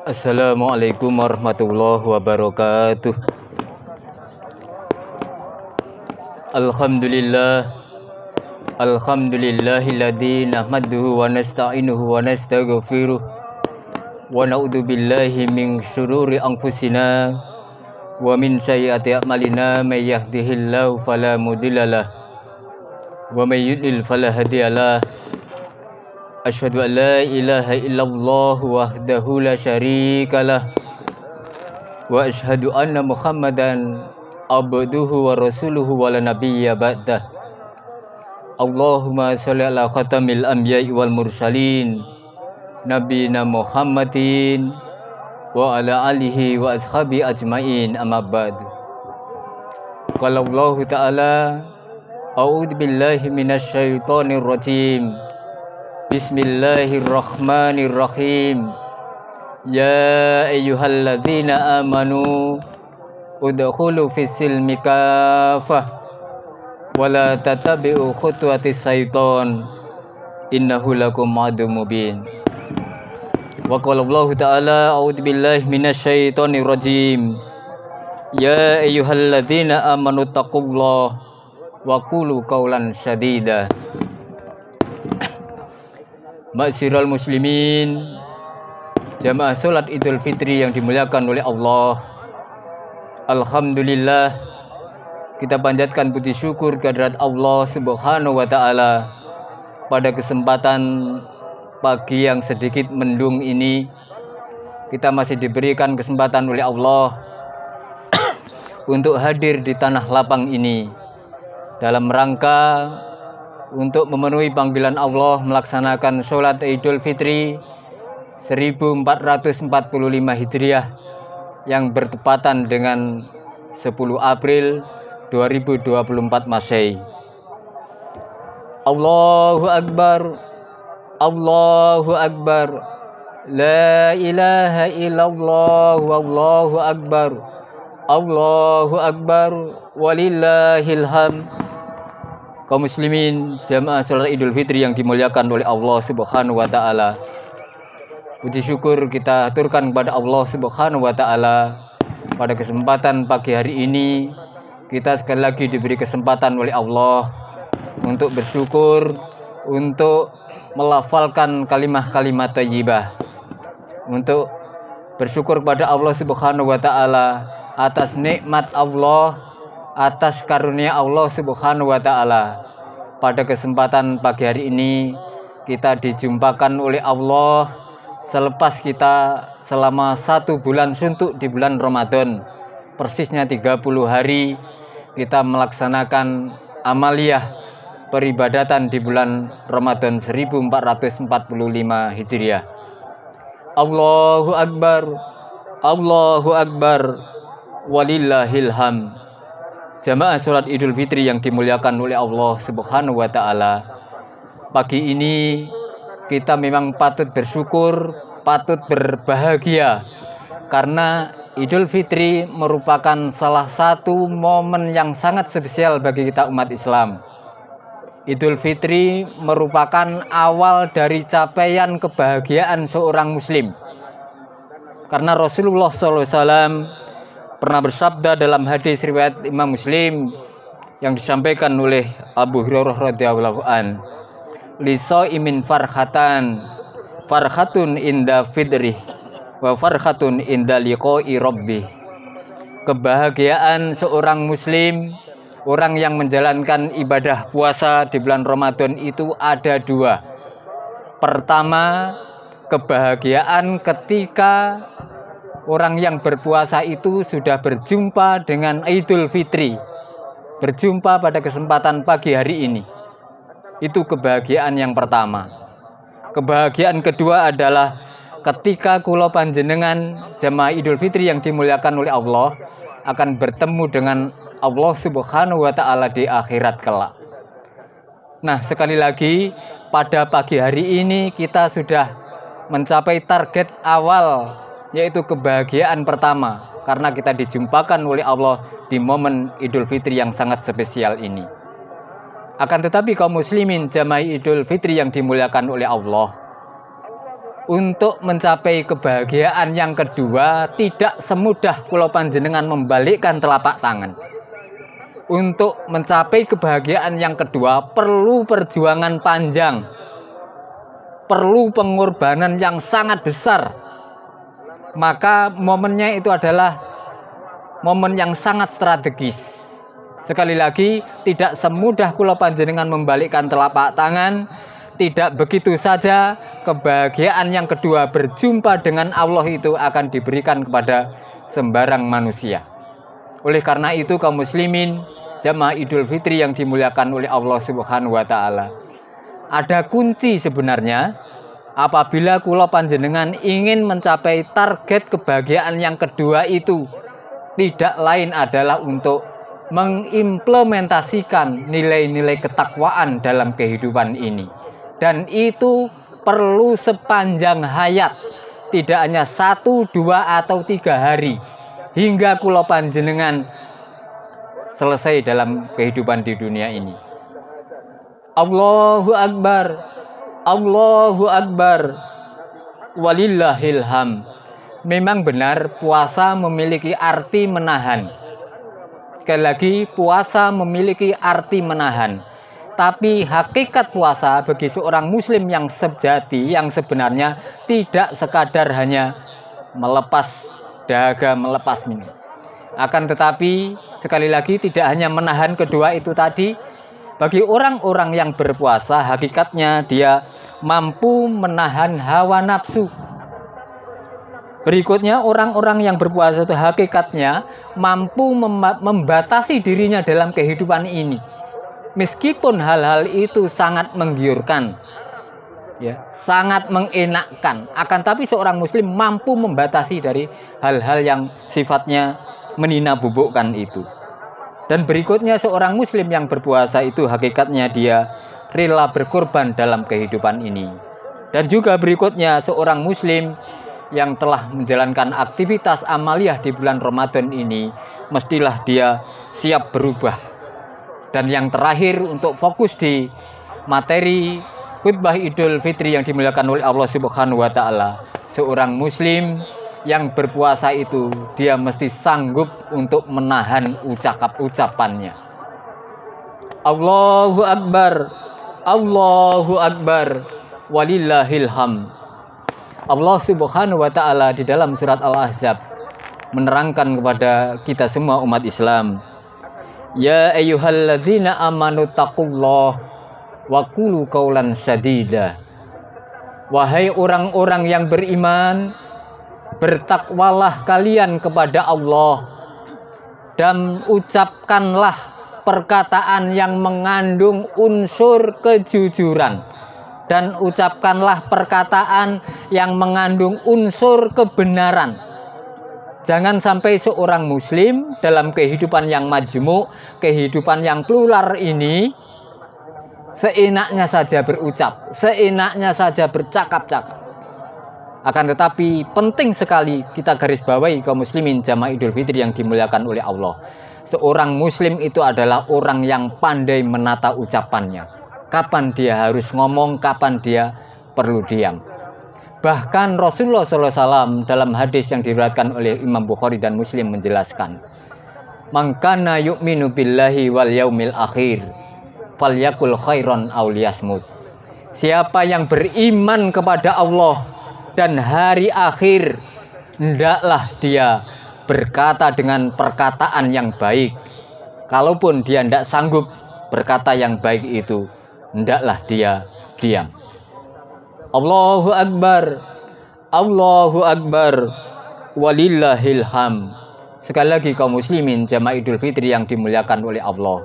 Assalamualaikum warahmatullahi wabarakatuh. Alhamdulillahilladzi nahmaduhu wa nasta'inuhu wa nastaghfiruh wa na'udzu billahi min syururi anfusina wa min sayyiati a'malina may yahdihillahu fala mudhillalah wa may yudlil fala hadiyalah. Asyhadu an la ilaha illallah wahdahu la syarikalah wa asyhadu anna Muhammadan abduhu wa rasuluhu wa la nabiyya ba'dah. Allahumma sholli ala khatamil anbiya'i wal mursalin nabiyina Muhammadin wa ala alihi wa ashabi ajmain, amma ba'd. Qala Allah ta'ala, a'udzu billahi minasy syaithanir rajim. Bismillahirrahmanirrahim. Ya ayyuhalladzina amanu udkhulu fis-silmi kafah wa la tattabi'u khutuwatis syaiton innahu lakum aduwwum mubin. Wa qala Allah ta'ala, a'udzu billahi minasy syaithanir rajim. Ya ayyuhalladzina amanu taqullaha wa qulu qawlan sadida. Ma'syiral muslimin, jamaah salat Idul Fitri yang dimuliakan oleh Allah. Alhamdulillah, kita panjatkan puji syukur kehadirat Allah Subhanahu wa taala pada kesempatan pagi yang sedikit mendung ini. Kita masih diberikan kesempatan oleh Allah untuk hadir di tanah lapang ini dalam rangka untuk memenuhi panggilan Allah melaksanakan sholat Idul Fitri 1445 Hijriah yang bertepatan dengan 10 April 2024 Masehi. Allahu Akbar, Allahu Akbar, la ilaha illallah, wallahu akbar, Allahu Akbar, walillahil hamd. Kaum muslimin, jamaah salat Idul Fitri yang dimuliakan oleh Allah Subhanahu wa taala. Puji syukur kita aturkan kepada Allah Subhanahu wa taala. Pada kesempatan pagi hari ini, kita sekali lagi diberi kesempatan oleh Allah untuk bersyukur, untuk melafalkan kalimat-kalimat thayyibah, untuk bersyukur kepada Allah Subhanahu wa taala atas nikmat Allah, atas karunia Allah Subhanahu wa taala. Pada kesempatan pagi hari ini kita dijumpakan oleh Allah selepas kita selama 1 bulan suntuk di bulan Ramadan, persisnya 30 hari kita melaksanakan amaliyah peribadatan di bulan Ramadan 1445 Hijriah. Allahu Akbar, Allahu Akbar, walillahil hamd. Jamaah sholat Idul Fitri yang dimuliakan oleh Allah Subhanahu wa taala. Pagi ini kita memang patut bersyukur, patut berbahagia karena Idul Fitri merupakan salah satu momen yang sangat spesial bagi kita umat Islam. Idul Fitri merupakan awal dari capaian kebahagiaan seorang muslim. Karena Rasulullah SAW pernah bersabda dalam hadis riwayat Imam Muslim yang disampaikan oleh Abu Hurairah radhiyallahu an, li shaimin farhatan, farhatun inda fidrih wa farhatun inda liqa'i rabbih. Kebahagiaan seorang muslim, orang yang menjalankan ibadah puasa di bulan Ramadan itu ada 2. Pertama, kebahagiaan ketika orang yang berpuasa itu sudah berjumpa dengan Idul Fitri, berjumpa pada kesempatan pagi hari ini. Itu kebahagiaan yang pertama. Kebahagiaan kedua adalah ketika kula panjenengan jamaah Idul Fitri yang dimuliakan oleh Allah akan bertemu dengan Allah Subhanahu wa taala di akhirat kelak. Nah, sekali lagi pada pagi hari ini kita sudah mencapai target awal, yaitu kebahagiaan pertama, karena kita dijumpakan oleh Allah di momen Idul Fitri yang sangat spesial ini. Akan tetapi kaum muslimin jamaah Idul Fitri yang dimuliakan oleh Allah, untuk mencapai kebahagiaan yang kedua tidak semudah kula panjenengan membalikkan telapak tangan. Untuk mencapai kebahagiaan yang kedua perlu perjuangan panjang, perlu pengorbanan yang sangat besar. Maka momennya itu adalah momen yang sangat strategis. Sekali lagi, tidak semudah kula panjenengan membalikkan telapak tangan. Tidak begitu saja kebahagiaan yang kedua berjumpa dengan Allah itu akan diberikan kepada sembarang manusia. Oleh karena itu kaum muslimin jamaah Idul Fitri yang dimuliakan oleh Allah Subhanahu wa taala, ada kunci sebenarnya apabila kula panjenengan ingin mencapai target kebahagiaan yang kedua itu, tidak lain adalah untuk mengimplementasikan nilai-nilai ketakwaan dalam kehidupan ini. Dan itu perlu sepanjang hayat, tidak hanya 1, 2, atau 3 hari, hingga kula panjenengan selesai dalam kehidupan di dunia ini. Allahu Akbar, Allahu Akbar, walillahil hamd. Memang benar puasa memiliki arti menahan. Sekali lagi, puasa memiliki arti menahan. Tapi hakikat puasa bagi seorang muslim yang sejati, yang sebenarnya tidak sekadar hanya melepas dahaga, melepas minum. Akan tetapi, sekali lagi tidak hanya menahan kedua itu tadi. Bagi orang-orang yang berpuasa, hakikatnya dia mampu menahan hawa nafsu. Berikutnya, orang-orang yang berpuasa itu hakikatnya mampu membatasi dirinya dalam kehidupan ini. Meskipun hal-hal itu sangat menggiurkan, ya, sangat mengenakkan, akan tapi seorang muslim mampu membatasi dari hal-hal yang sifatnya menina-bubukkan itu. Dan berikutnya, seorang muslim yang berpuasa itu hakikatnya dia rela berkorban dalam kehidupan ini. Dan juga berikutnya, seorang muslim yang telah menjalankan aktivitas amaliyah di bulan Ramadan ini, mestilah dia siap berubah. Dan yang terakhir, untuk fokus di materi khutbah Idul Fitri yang dimuliakan oleh Allah Subhanahu wa taala, seorang muslim yang berpuasa itu dia mesti sanggup untuk menahan ucapannya. Allahu Akbar, Allahu Akbar, walillahil hamd. Allah Subhanahu wa taala di dalam surat Al-Ahzab menerangkan kepada kita semua umat Islam, ya ayyuhalladzina amanu taqullah wa qulu qaulan sadida. Wahai orang-orang yang beriman, bertakwalah kalian kepada Allah dan ucapkanlah perkataan yang mengandung unsur kejujuran, dan ucapkanlah perkataan yang mengandung unsur kebenaran. Jangan sampai seorang muslim dalam kehidupan yang majmuk, kehidupan yang plural ini, seenaknya saja berucap, seenaknya saja bercakap-cakap. Akan tetapi penting sekali kita garis bawahi kaum muslimin jamaah Idul Fitri yang dimuliakan oleh Allah. Seorang muslim itu adalah orang yang pandai menata ucapannya. Kapan dia harus ngomong, kapan dia perlu diam. Bahkan Rasulullah SAW dalam hadis yang diriwayatkan oleh Imam Bukhari dan Muslim menjelaskan, "Man kana yu'minu billahi wal yaumil akhir, falyakul khairan aw liyasmut." Siapa yang beriman kepada Allah dan hari akhir, hendaklah dia berkata dengan perkataan yang baik. Kalaupun dia tidak sanggup berkata yang baik itu, hendaklah dia diam. Allahu Akbar, Allahu Akbar, walillahil hamd. Sekali lagi kaum muslimin jamaah Idul Fitri yang dimuliakan oleh Allah,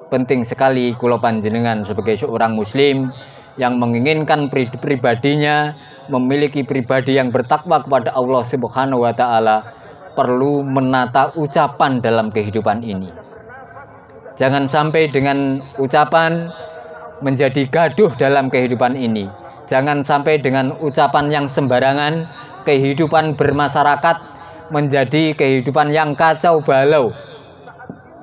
penting sekali kula panjenengan sebagai seorang muslim yang menginginkan pribadinya memiliki pribadi yang bertakwa kepada Allah Subhanahu wa taala, perlu menata ucapan dalam kehidupan ini. Jangan sampai dengan ucapan menjadi gaduh dalam kehidupan ini. Jangan sampai dengan ucapan yang sembarangan kehidupan bermasyarakat menjadi kehidupan yang kacau balau.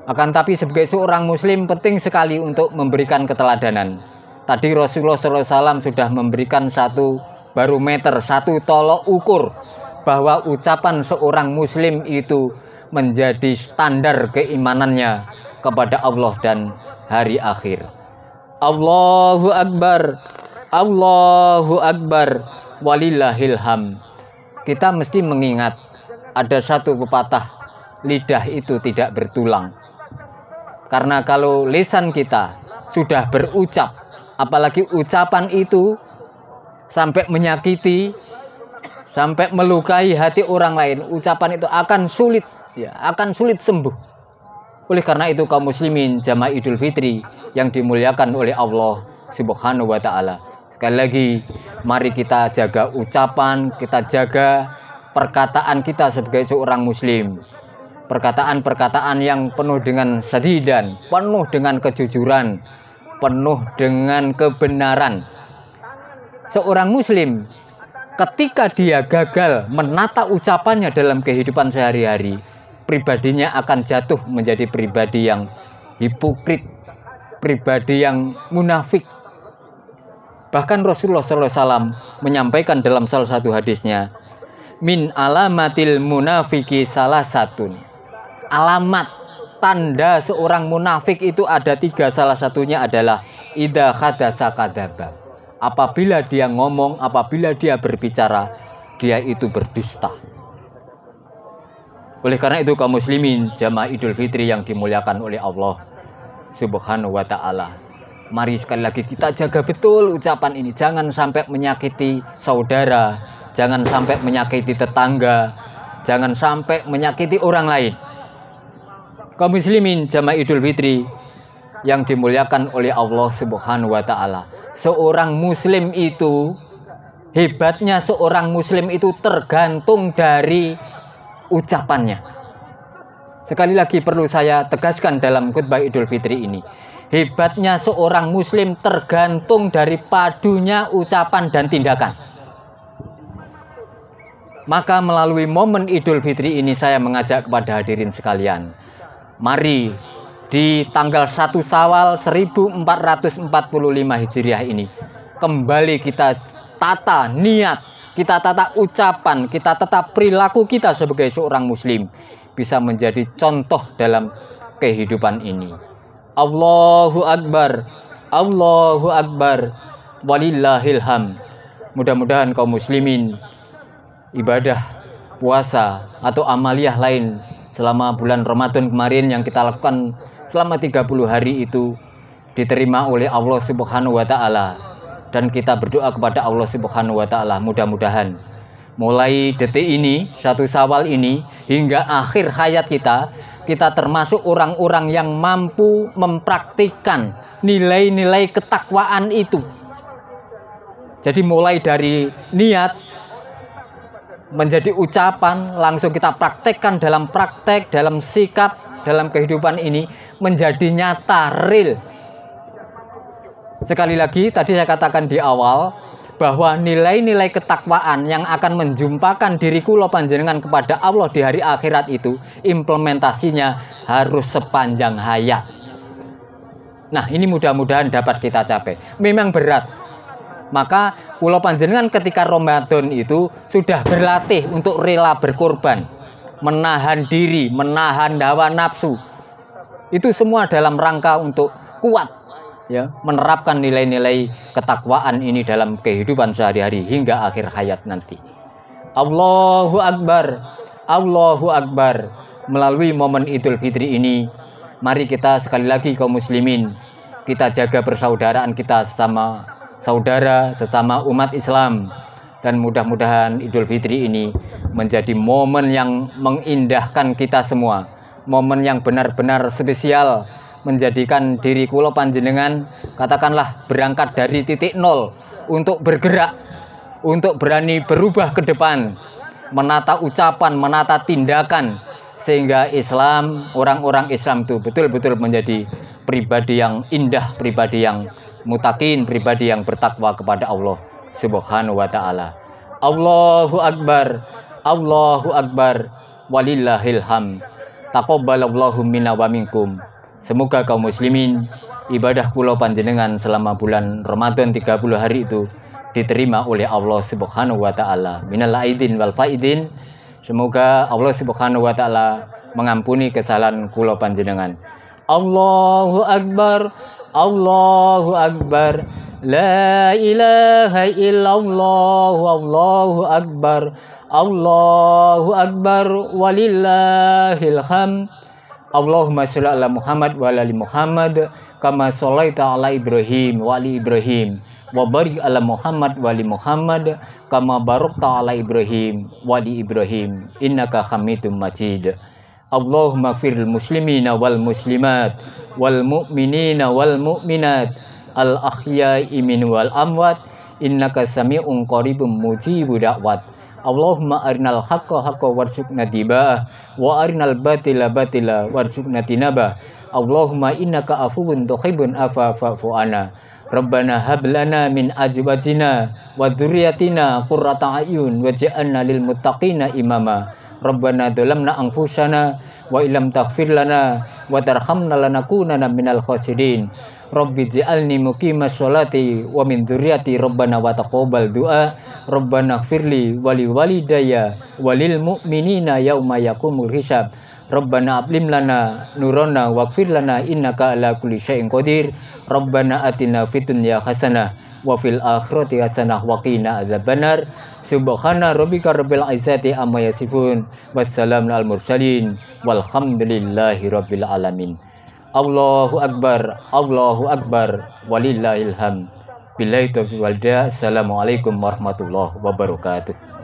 Akan tapi sebagai seorang muslim penting sekali untuk memberikan keteladanan. Tadi Rasulullah SAW sudah memberikan satu barometer, satu tolok ukur bahwa ucapan seorang muslim itu menjadi standar keimanannya kepada Allah dan hari akhir. Allahu Akbar, Allahu Akbar, walillahil ham. Kita mesti mengingat ada satu pepatah, lidah itu tidak bertulang. Karena kalau lisan kita sudah berucap, apalagi ucapan itu sampai menyakiti, sampai melukai hati orang lain, ucapan itu akan sulit, ya, akan sulit sembuh. Oleh karena itu kaum muslimin jamaah Idul Fitri yang dimuliakan oleh Allah Subhanahu wa taala. Sekali lagi, mari kita jaga ucapan, kita jaga perkataan kita sebagai seorang muslim. Perkataan-perkataan yang penuh dengan sadidan, penuh dengan kejujuran, penuh dengan kebenaran. Seorang muslim ketika dia gagal menata ucapannya dalam kehidupan sehari-hari, pribadinya akan jatuh menjadi pribadi yang hipokrit, pribadi yang munafik. Bahkan Rasulullah SAW menyampaikan dalam salah satu hadisnya, min alamatil munafiki salah satun. Alamat tanda seorang munafik itu ada 3, salah satunya adalah idza hadasa kadzaba. Apabila dia ngomong, apabila dia berbicara, dia itu berdusta. Oleh karena itu kaum muslimin jamaah Idul Fitri yang dimuliakan oleh Allah Subhanahu wa taala, mari sekali lagi kita jaga betul ucapan ini. Jangan sampai menyakiti saudara, jangan sampai menyakiti tetangga, jangan sampai menyakiti orang lain. Kaum muslimin jamaah Idul Fitri yang dimuliakan oleh Allah Subhanahu wa taala, seorang muslim itu, hebatnya seorang muslim itu tergantung dari ucapannya. Sekali lagi perlu saya tegaskan dalam khutbah Idul Fitri ini, hebatnya seorang muslim tergantung dari padunya ucapan dan tindakan. Maka melalui momen Idul Fitri ini saya mengajak kepada hadirin sekalian, mari di tanggal 1 Syawal 1445 Hijriah ini kembali kita tata niat, kita tata ucapan, kita tata perilaku kita sebagai seorang muslim bisa menjadi contoh dalam kehidupan ini. Allahu Akbar, Allahu Akbar, walillahil ham. Mudah-mudahan kaum muslimin ibadah puasa atau amaliyah lain selama bulan Ramadan kemarin yang kita lakukan selama 30 hari itu diterima oleh Allah Subhanahu wa taala, dan kita berdoa kepada Allah Subhanahu wa taala mudah-mudahan mulai detik ini 1 Syawal ini hingga akhir hayat kita termasuk orang-orang yang mampu mempraktikkan nilai-nilai ketakwaan itu. Jadi mulai dari niat menjadi ucapan, langsung kita praktekkan dalam praktek, dalam sikap, dalam kehidupan ini menjadi nyata, real. Sekali lagi, tadi saya katakan di awal bahwa nilai-nilai ketakwaan yang akan menjumpakan diri kula panjenengan kepada Allah di hari akhirat itu implementasinya harus sepanjang hayat. Nah, ini mudah-mudahan dapat kita capai. Memang berat. Maka kula panjenengan ketika Ramadan itu sudah berlatih untuk rela berkorban, menahan diri, menahan hawa nafsu. Itu semua dalam rangka untuk kuat, ya, menerapkan nilai-nilai ketakwaan ini dalam kehidupan sehari-hari hingga akhir hayat nanti. Allahu Akbar, Allahu Akbar. Melalui momen Idul Fitri ini, mari kita sekali lagi kaum muslimin, kita jaga persaudaraan kita sesama saudara, sesama umat Islam, dan mudah-mudahan Idul Fitri ini menjadi momen yang mengindahkan kita semua, momen yang benar-benar spesial, menjadikan diri kula panjenengan katakanlah berangkat dari titik nol untuk bergerak, untuk berani berubah ke depan, menata ucapan, menata tindakan, sehingga Islam, orang-orang Islam itu betul-betul menjadi pribadi yang indah, pribadi yang mutakin, pribadi yang bertakwa kepada Allah Subhanahu wa taala. Allahu Akbar, Allahu Akbar, walillahil hamd. Taqabbalallahu minna wa minkum. Semoga kaum muslimin ibadah kula panjenengan selama bulan Ramadan 30 hari itu diterima oleh Allah Subhanahu wa taala. Minal aidin wal faidin. Semoga Allah Subhanahu wa taala mengampuni kesalahan kula panjenengan. Allahu akbar. Allahu akbar. La ilaha illallah. Allahu akbar. Allahu akbar walillahil hamd. Allahumma sholli ala Muhammad wa ala ali Muhammad kama sholaita ala Ibrahim wa ali Ibrahim wa barik ala Muhammad wa ali Muhammad kama barakta ala Ibrahim wa ali Ibrahim innaka Hamidum Majid. Allahumma ighfiril muslimina wal muslimat wal mu'minina wal mu'minat al ahya'i min wal amwat innaka sami'un qaribun mujibu da'wat. Allahumma arinal haqqa haqqa warzuqna tiba'ah wa arinal batila batila warzuqna tinabah. Allahumma innaka afuwun tuhibbun afa fa'fu anna. Rabbana hab lana min azwajina wa dzurriyyatina qurrata a'yun waj'alna lil muttaqina imama. Rabbana dzalamna anfusana wa illam taghfir lana wa tarhamna lanakunanna minal khasirin. Rabbi ij'alni muqimas sholati wa min dzurriyyati Rabbana wa taqabbal du'a. Rabbana ighfirli wa li walidayya wa lil mu'minina yauma yaqumul hisab. Rabbana ablim lana nurana waghfir lana innaka ala kulli syai'in qadir. Rabbana atina fid dunya hasanah wa fil akhirati hasanah wa qina adzabannar. Subhana rabbika rabbil izzati amma yasifun. Wassalamu alal mursalin walhamdulillahi rabbil alamin. Allahu akbar, Allahu akbar, walillahil hamd. Billahi taufiq wal hidayah. Assalamualaikum warahmatullahi wabarakatuh.